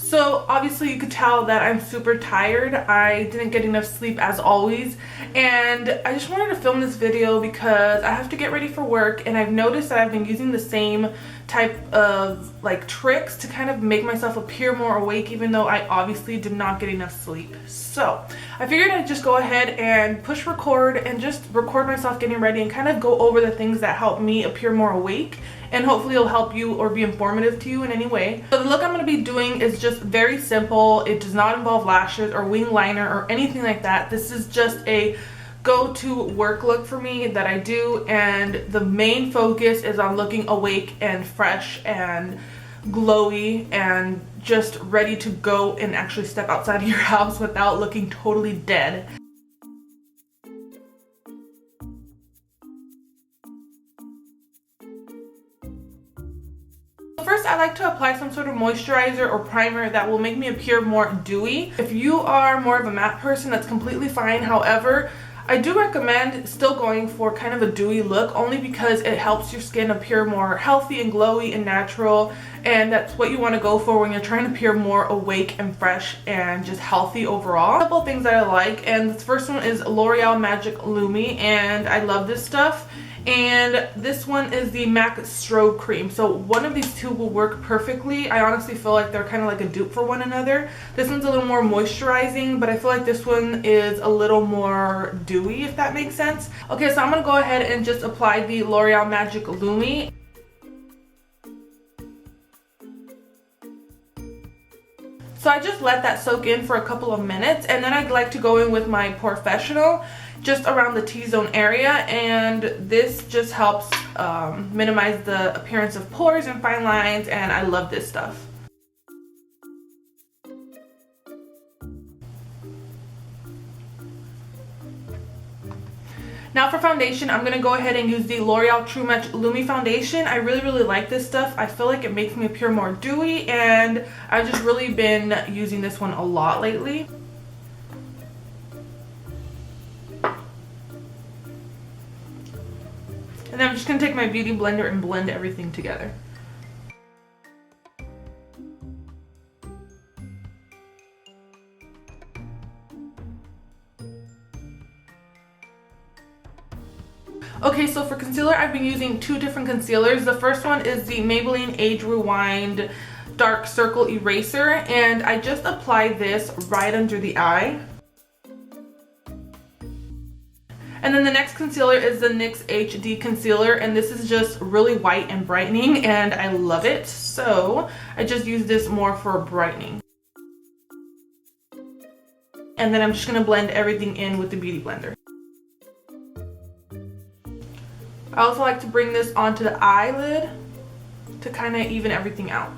So obviously you could tell that I'm super tired. I didn't get enough sleep as always, and I just wanted to film this video because I have to get ready for work, and I've noticed that I've been using the same type of like tricks to kind of make myself appear more awake even though I obviously did not get enough sleep. So I figured I'd just go ahead and push record and just record myself getting ready and kind of go over the things that help me appear more awake, and hopefully it'll help you or be informative to you in any way. So the look I'm going to be doing is just very simple. It does not involve lashes or wing liner or anything like that. This is just a go-to work look for me that I do, and the main focus is on looking awake and fresh and glowy and just ready to go and actually step outside of your house without looking totally dead. First, I like to apply some sort of moisturizer or primer that will make me appear more dewy. If you are more of a matte person, that's completely fine. However, I do recommend still going for kind of a dewy look, only because it helps your skin appear more healthy and glowy and natural, and that's what you want to go for when you're trying to appear more awake and fresh and just healthy overall. A couple of things that I like, and the first one is L'Oreal Magic Lumi, and I love this stuff. And this one is the MAC Strobe Cream. So one of these two will work perfectly. I honestly feel like they're kind of like a dupe for one another. This one's a little more moisturizing, but I feel like this one is a little more dewy, if that makes sense. Okay, so I'm going to go ahead and just apply the L'Oreal Magic Lumi. So I just let that soak in for a couple of minutes, and then I'd like to go in with my Professional just around the T-zone area, and this just helps minimize the appearance of pores and fine lines, and I love this stuff. Now for foundation, I'm going to go ahead and use the L'Oreal True Match Lumi Foundation. I really like this stuff. I feel like it makes me appear more dewy, and I've just really been using this one a lot lately. And then I'm just going to take my beauty blender and blend everything together. Okay, so for concealer, I've been using two different concealers. The first one is the Maybelline Age Rewind Dark Circle Eraser, and I just apply this right under the eye. And then the next concealer is the NYX HD Concealer, and this is just really white and brightening, and I love it. So I just use this more for brightening. And then I'm just going to blend everything in with the Beauty Blender. I also like to bring this onto the eyelid to kind of even everything out.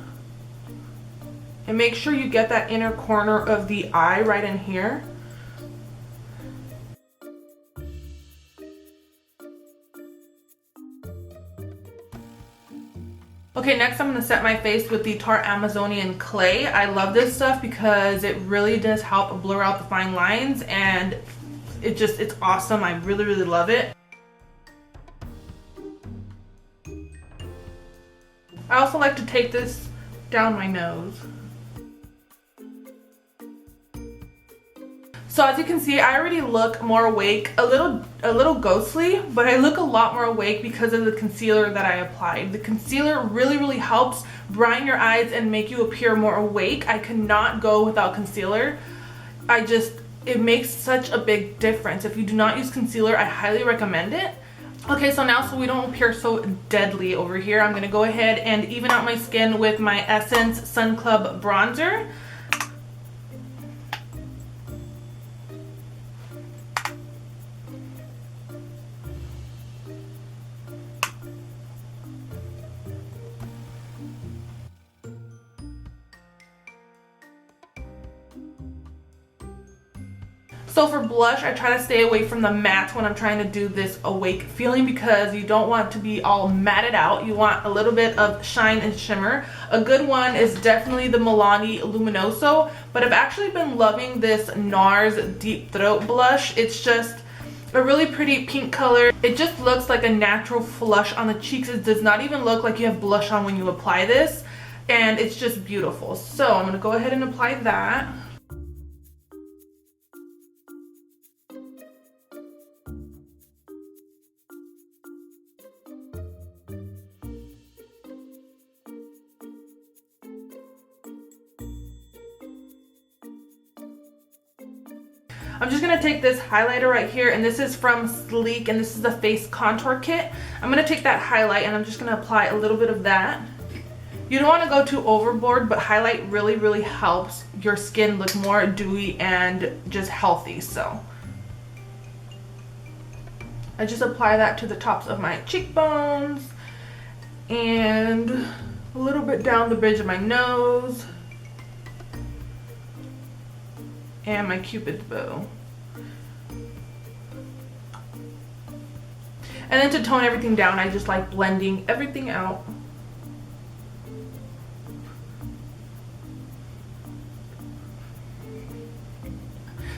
And make sure you get that inner corner of the eye right in here. Okay, next I'm going to set my face with the Tarte Amazonian Clay. I love this stuff because it really does help blur out the fine lines, and it's awesome. I really love it. I also like to take this down my nose. So as you can see, I already look more awake, a little ghostly, but I look a lot more awake because of the concealer that I applied. The concealer really helps brighten your eyes and make you appear more awake. I cannot go without concealer. It makes such a big difference. If you do not use concealer, I highly recommend it. Okay, so now so we don't appear so deadly over here, I'm going to go ahead and even out my skin with my Essence Sun Club bronzer. So for blush, I try to stay away from the matte when I'm trying to do this awake feeling, because you don't want to be all matted out. You want a little bit of shine and shimmer. A good one is definitely the Milani Luminoso, but I've actually been loving this NARS Deep Throat blush. It's just a really pretty pink color. It just looks like a natural flush on the cheeks. It does not even look like you have blush on when you apply this. and it's just beautiful. So I'm gonna go ahead and apply that. I'm just gonna take this highlighter right here, and this is from Sleek, and this is the face contour kit. I'm gonna take that highlight and I'm just gonna apply a little bit of that. You don't want to go too overboard, but highlight really helps your skin look more dewy and just healthy. So I just apply that to the tops of my cheekbones and a little bit down the bridge of my nose and my cupid's bow. And then to tone everything down, I just like blending everything out.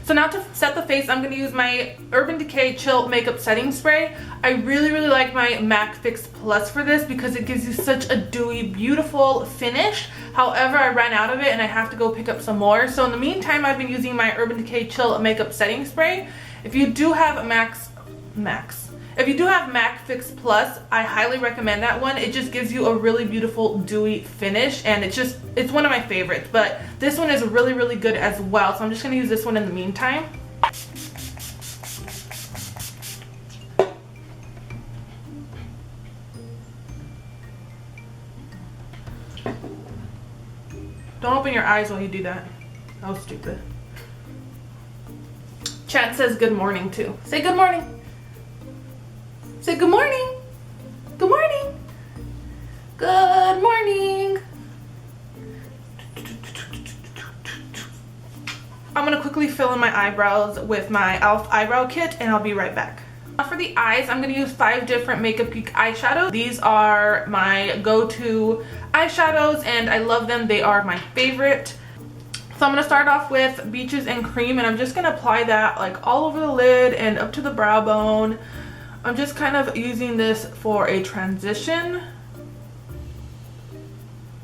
So now to set the face, I'm going to use my Urban Decay Chill Makeup Setting Spray. I really like my MAC Fix Plus for this because it gives you such a dewy, beautiful finish. However, I ran out of it and I have to go pick up some more. So in the meantime, I've been using my Urban Decay Chill Makeup Setting Spray. If you do have If you do have MAC Fix Plus, I highly recommend that one. It just gives you a really beautiful dewy finish, and it's one of my favorites, but this one is really good as well. So I'm just gonna use this one in the meantime. Don't open your eyes while you do that. That was stupid. Chat says good morning too. Say good morning. Say good morning. Good morning. Good morning. I'm gonna quickly fill in my eyebrows with my e.l.f. eyebrow kit, and I'll be right back. Now for the eyes, I'm gonna use 5 different Makeup Geek eyeshadows. These are my go-to eyeshadows and I love them. They are my favorite. So I'm gonna start off with Beaches and Cream, and I'm just gonna apply that like all over the lid and up to the brow bone. I'm just kind of using this for a transition,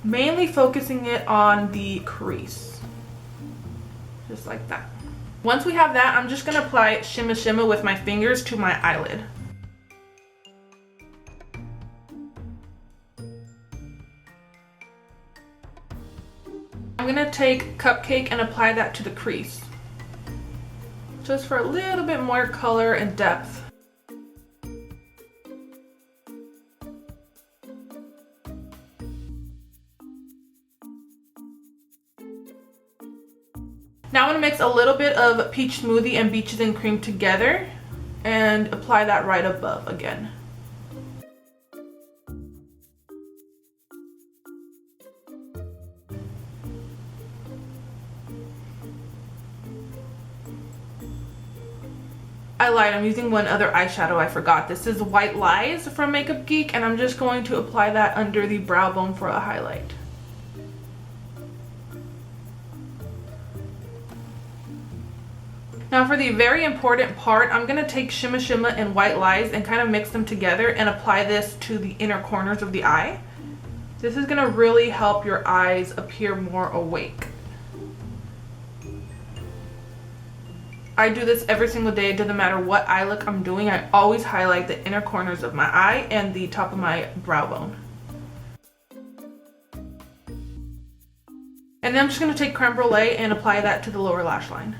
mainly focusing it on the crease, just like that. Once we have that, I'm just gonna apply Shimma with my fingers to my eyelid. I'm gonna take Cupcake and apply that to the crease, just for a little bit more color and depth. Now I'm going to mix a little bit of Peach Smoothie and Beaches and Cream together and apply that right above again. I lied, I'm using one other eyeshadow, I forgot. This is White Lies from Makeup Geek, and I'm just going to apply that under the brow bone for a highlight. Now for the very important part, I'm going to take Shimma and White Lies and kind of mix them together and apply this to the inner corners of the eye. This is going to really help your eyes appear more awake. I do this every single day. It doesn't matter what eye look I'm doing. I always highlight the inner corners of my eye and the top of my brow bone. And then I'm just going to take Creme Brulee and apply that to the lower lash line.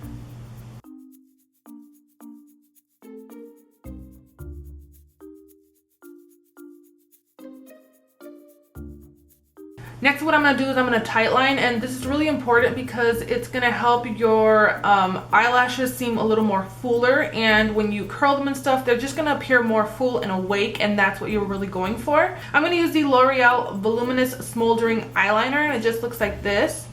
Next, what I'm going to do is I'm going to tightline, and this is really important because it's going to help your eyelashes seem a little more fuller, and when you curl them and stuff, they're just going to appear more full and awake, and that's what you're really going for. I'm going to use the L'Oreal Voluminous Smoldering Eyeliner, and it just looks like this.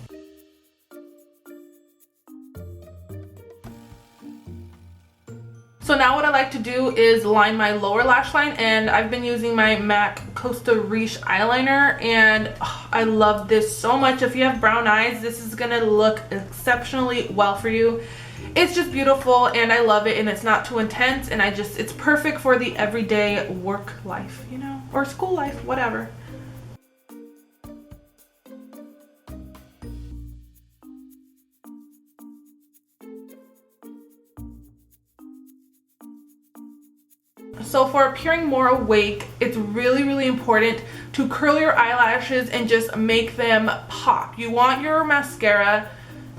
So now what I like to do is line my lower lash line, and I've been using my MAC Costa Riche eyeliner, and I love this so much. If you have brown eyes, this is gonna look exceptionally well for you. It's just beautiful and I love it, and it's not too intense, and it's perfect for the everyday work life, you know, or school life, whatever. So for appearing more awake, it's really important to curl your eyelashes and just make them pop. You want your mascara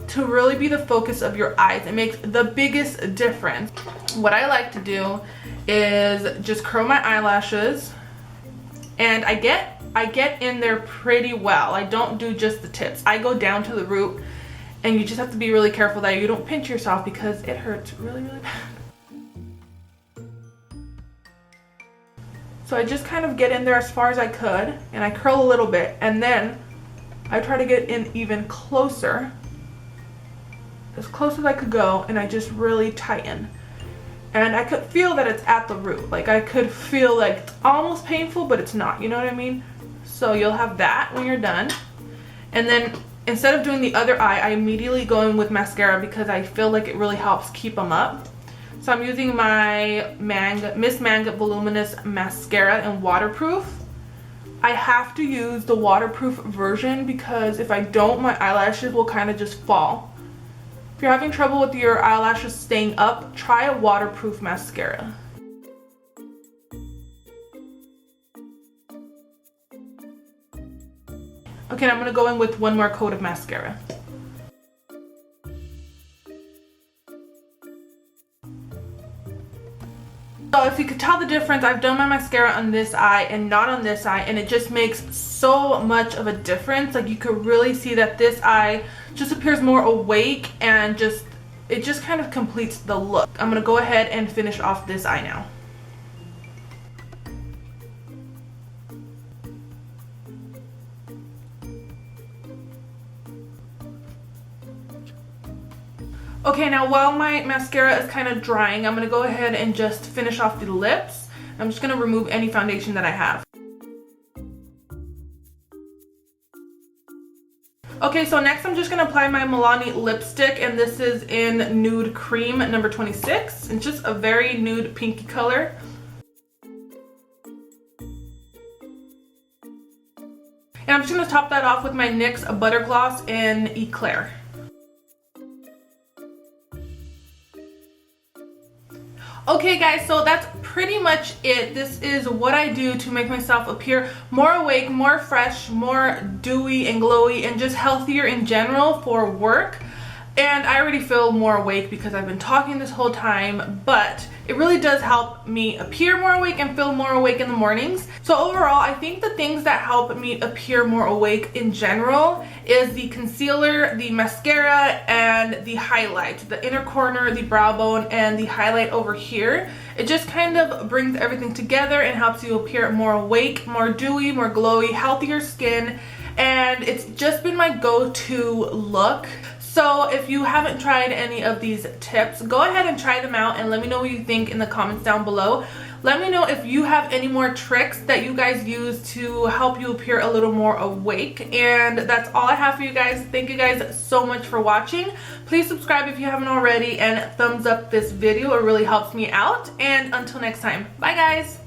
to really be the focus of your eyes. It makes the biggest difference. What I like to do is just curl my eyelashes, and I get in there pretty well. I don't do just the tips. I go down to the root, and you just have to be really careful that you don't pinch yourself because it hurts really bad. So I just kind of get in there as far as I could, and I curl a little bit, and then I try to get in even closer, as close as I could go, and I just really tighten. And I could feel that it's at the root. Like I could feel like it's almost painful, but it's not, you know what I mean? So you'll have that when you're done. And then instead of doing the other eye, I immediately go in with mascara because I feel like it really helps keep them up. So I'm using my Miss Manga Voluminous Mascara in waterproof. I have to use the waterproof version because if I don't, my eyelashes will kind of just fall. If you're having trouble with your eyelashes staying up, try a waterproof mascara. Okay, now I'm gonna go in with one more coat of mascara. So if you could tell the difference, I've done my mascara on this eye and not on this eye, and it just makes so much of a difference. Like you could really see that this eye just appears more awake, and it just kind of completes the look. I'm gonna go ahead and finish off this eye now. Okay, now while my mascara is kind of drying, I'm going to go ahead and just finish off the lips. I'm just going to remove any foundation that I have. Okay, so next I'm just going to apply my Milani lipstick, and this is in Nude Cream number 26. It's just a very nude pinky color. And I'm just going to top that off with my NYX Butter Gloss in Eclair. Okay guys, so that's pretty much it. This is what I do to make myself appear more awake, more fresh, more dewy and glowy, and just healthier in general for work. And I already feel more awake because I've been talking this whole time, but it really does help me appear more awake and feel more awake in the mornings. So overall, I think the things that help me appear more awake in general is the concealer, the mascara, and the highlight. The inner corner, the brow bone, and the highlight over here. It just kind of brings everything together and helps you appear more awake, more dewy, more glowy, healthier skin. And it's just been my go-to look. So if you haven't tried any of these tips, go ahead and try them out and let me know what you think in the comments down below. Let me know if you have any more tricks that you guys use to help you appear a little more awake. And that's all I have for you guys. Thank you guys so much for watching. Please subscribe if you haven't already, and thumbs up this video. It really helps me out. And until next time, bye guys.